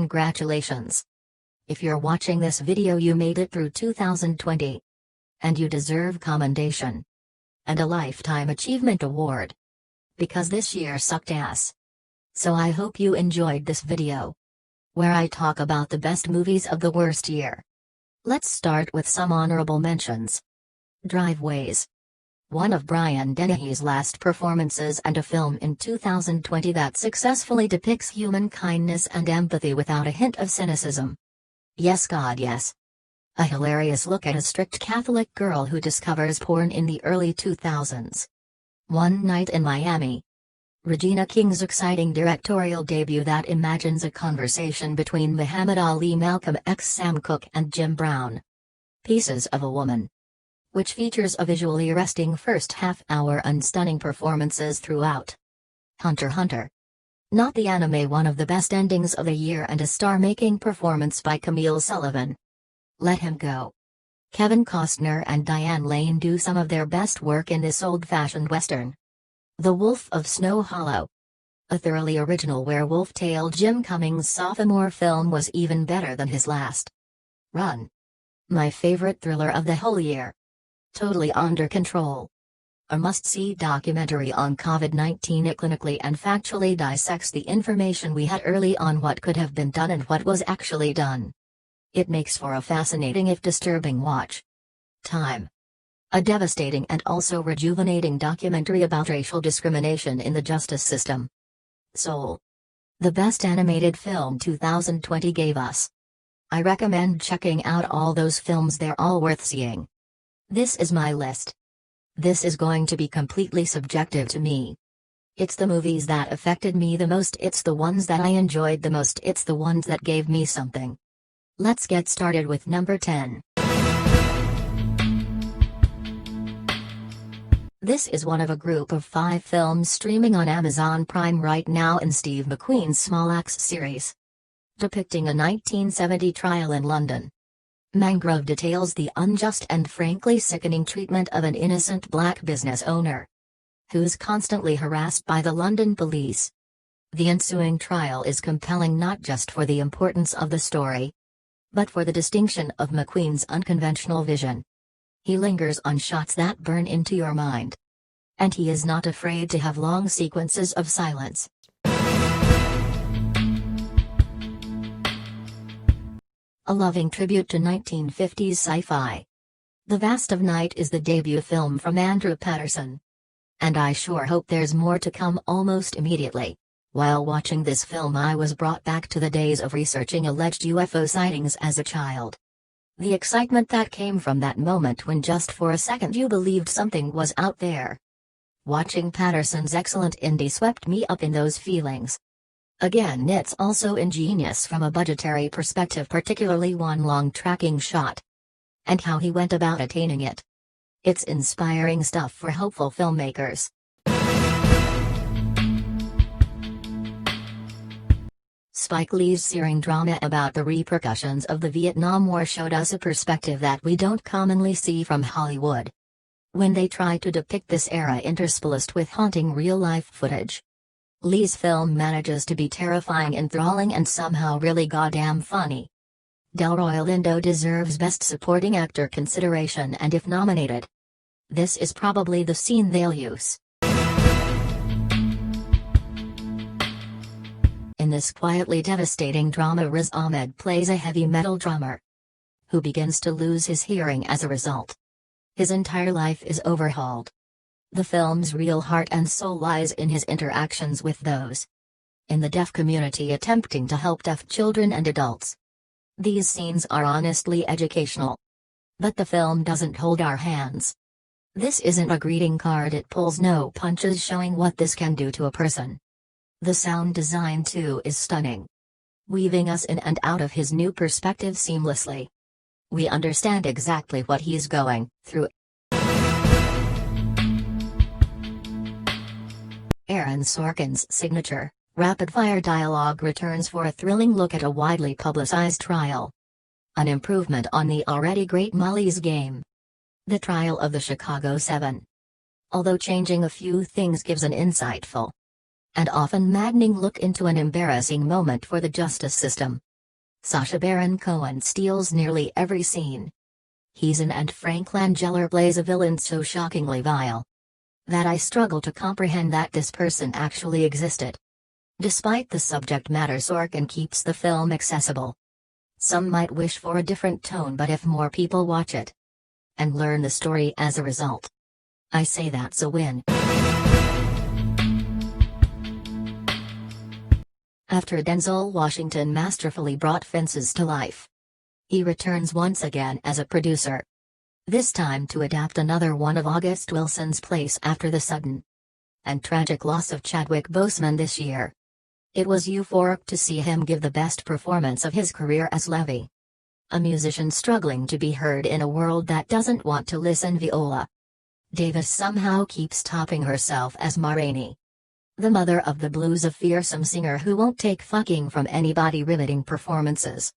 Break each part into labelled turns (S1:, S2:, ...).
S1: congratulations. If you're watching this video, you made it through 2020. And you deserve commendation. And a Lifetime Achievement Award. Because this year sucked ass. So I hope you enjoyed this video, where I talk about the best movies of the worst year. Let's start with some honorable mentions. Driveways. One of Brian Dennehy's last performances and a film in 2020 that successfully depicts human kindness and empathy without a hint of cynicism. Yes God yes. A hilarious look at a strict Catholic girl who discovers porn in the early 2000s. One Night in Miami. Regina King's exciting directorial debut that imagines a conversation between Muhammad Ali, Malcolm X, Sam Cooke and Jim Brown. Pieces of a Woman, which features a visually arresting first half hour and stunning performances throughout. Hunter x Hunter. Not the anime, one of the best endings of the year and a star-making performance by Camille Sullivan. Let Him Go. Kevin Costner and Diane Lane do some of their best work in this old-fashioned western. The Wolf of Snow Hollow. A thoroughly original werewolf tale. Jim Cummings' sophomore film was even better than his last. Run. My favorite thriller of the whole year. Totally Under Control. A must-see documentary on COVID-19. It clinically and factually dissects the information we had early on, what could have been done and what was actually done. It makes for a fascinating if disturbing watch. Time. A devastating and also rejuvenating documentary about racial discrimination in the justice system. Soul. The best animated film 2020 gave us. I recommend checking out all those films, they're all worth seeing. This is my list. This is going to be completely subjective to me. It's the movies that affected me the most, it's the ones that I enjoyed the most, it's the ones that gave me something. Let's get started with number 10. This is one of a group of 5 films streaming on Amazon Prime right now in Steve McQueen's Small Axe series. Depicting a 1970 trial in London, Mangrove details the unjust and frankly sickening treatment of an innocent black business owner who's constantly harassed by the London police. The ensuing trial is compelling not just for the importance of the story, but for the distinction of McQueen's unconventional vision. He lingers on shots that burn into your mind. And he is not afraid to have long sequences of silence. A loving tribute to 1950s sci-fi. The Vast of Night is the debut film from Andrew Patterson. And I sure hope there's more to come almost immediately. While watching this film, I was brought back to the days of researching alleged UFO sightings as a child. The excitement that came from that moment when just for a second you believed something was out there. Watching Patterson's excellent indie swept me up in those feelings. Again, it's also ingenious from a budgetary perspective, particularly one long tracking shot. And how he went about attaining it. It's inspiring stuff for hopeful filmmakers. Spike Lee's searing drama about the repercussions of the Vietnam War showed us a perspective that we don't commonly see from Hollywood. When they try to depict this era interspliced with haunting real-life footage, Lee's film manages to be terrifying, enthralling and somehow really goddamn funny. Delroy Lindo deserves Best Supporting Actor consideration, and if nominated, this is probably the scene they'll use. In this quietly devastating drama, Riz Ahmed plays a heavy metal drummer who begins to lose his hearing as a result. His entire life is overhauled. The film's real heart and soul lies in his interactions with those in the deaf community attempting to help deaf children and adults. These scenes are honestly educational. But the film doesn't hold our hands. This isn't a greeting card, it pulls no punches, showing what this can do to a person. The sound design too is stunning, weaving us in and out of his new perspective seamlessly. We understand exactly what he's going through. Aaron Sorkin's signature, rapid-fire dialogue returns for a thrilling look at a widely publicized trial. An improvement on the already great Molly's Game. The Trial of the Chicago 7. Although changing a few things gives an insightful and often maddening look into an embarrassing moment for the justice system. Sacha Baron Cohen steals nearly every scene. He's in, and Frank Langella plays a villain so shockingly vile that I struggle to comprehend that this person actually existed. Despite the subject matter, Sorkin keeps the film accessible. Some might wish for a different tone, but if more people watch it and learn the story as a result, I say that's a win. After Denzel Washington masterfully brought Fences to life, he returns once again as a producer. This time to adapt another one of August Wilson's plays after the sudden and tragic loss of Chadwick Boseman this year. It was euphoric to see him give the best performance of his career as Levy, a musician struggling to be heard in a world that doesn't want to listen. Viola Davis somehow keeps topping herself as Ma Rainey, the mother of the blues, a fearsome singer who won't take fucking from anybody. Riveting performances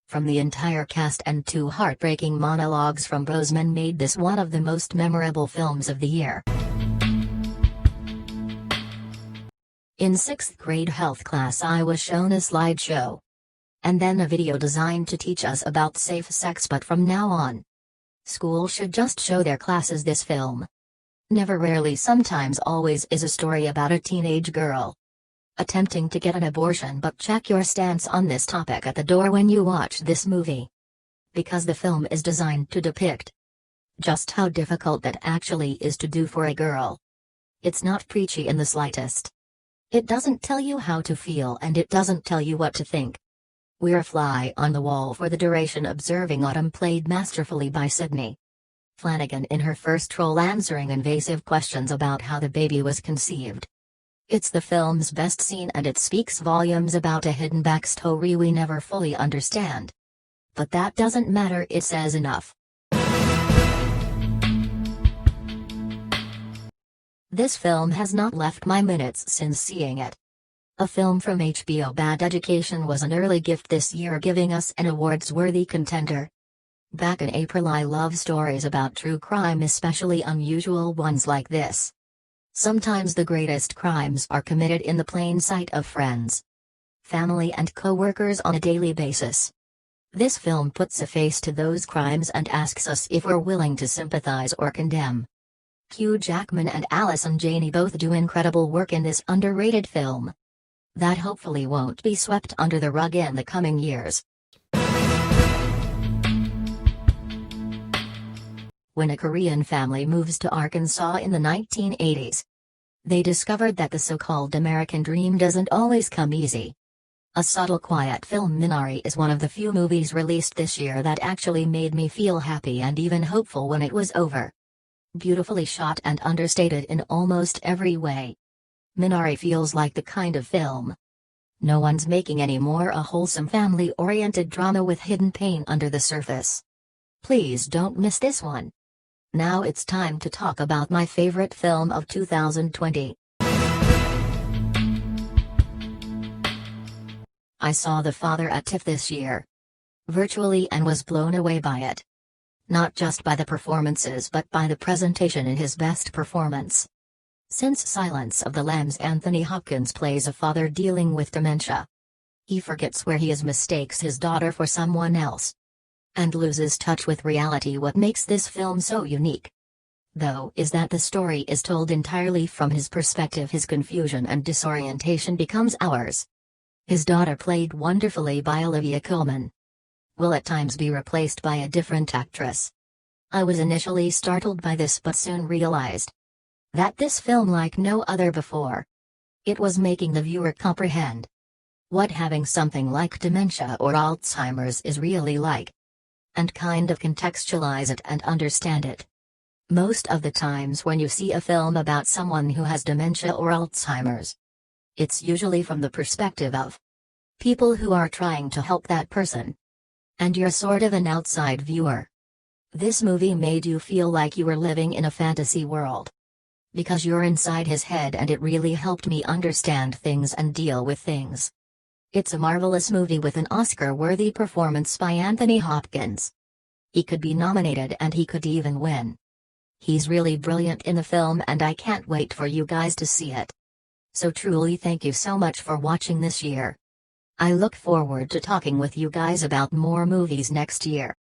S1: from the entire cast and two heartbreaking monologues from Boseman made this one of the most memorable films of the year. In 6th grade health class, I was shown a slideshow and then a video designed to teach us about safe sex, but from now on, school should just show their classes this film. Never, rarely, sometimes, always is a story about a teenage girl attempting to get an abortion, but check your stance on this topic at the door when you watch this movie, because the film is designed to depict just how difficult that actually is to do for a girl. It's not preachy in the slightest. It doesn't tell you how to feel, and it doesn't tell you what to think. We're a fly on the wall for the duration, observing Autumn, played masterfully by Sydney Flanagan, in her first role, answering invasive questions about how the baby was conceived. It's the film's best scene, and it speaks volumes about a hidden backstory we never fully understand. But that doesn't matter, it says enough. This film has not left my minutes since seeing it. A film from HBO, Bad Education, was an early gift this year, giving us an awards-worthy contender. Back in April, I love stories about true crime, especially unusual ones like this. Sometimes the greatest crimes are committed in the plain sight of friends, family, and co-workers on a daily basis. This film puts a face to those crimes and asks us if we're willing to sympathize or condemn. Hugh Jackman and Allison Janney both do incredible work in this underrated film that hopefully won't be swept under the rug in the coming years. When a Korean family moves to Arkansas in the 1980s, they discovered that the so-called American dream doesn't always come easy. A subtle, quiet film, Minari, is one of the few movies released this year that actually made me feel happy and even hopeful when it was over. Beautifully shot and understated in almost every way, Minari feels like the kind of film no one's making anymore, a wholesome family-oriented drama with hidden pain under the surface. Please don't miss this one. Now it's time to talk about my favorite film of 2020. I saw The Father at TIFF this year, virtually, and was blown away by it. Not just by the performances, but by the presentation in his best performance since Silence of the Lambs. Anthony Hopkins plays a father dealing with dementia. He forgets where he is, mistakes his daughter for someone else, and loses touch with reality. What makes this film so unique, though, is that the story is told entirely from his perspective. His confusion and disorientation becomes ours. His daughter, played wonderfully by Olivia Colman, will at times be replaced by a different actress. I was initially startled by this, but soon realized that this film, like no other before, it was making the viewer comprehend what having something like dementia or Alzheimer's is really like, and kind of contextualize it and understand it. Most of the times when you see a film about someone who has dementia or Alzheimer's, it's usually from the perspective of people who are trying to help that person, and you're sort of an outside viewer. This movie made you feel like you were living in a fantasy world, because you're inside his head, and it really helped me understand things and deal with things. It's a marvelous movie with an Oscar-worthy performance by Anthony Hopkins. He could be nominated and he could even win. He's really brilliant in the film, and I can't wait for you guys to see it. So truly, thank you so much for watching this year. I look forward to talking with you guys about more movies next year.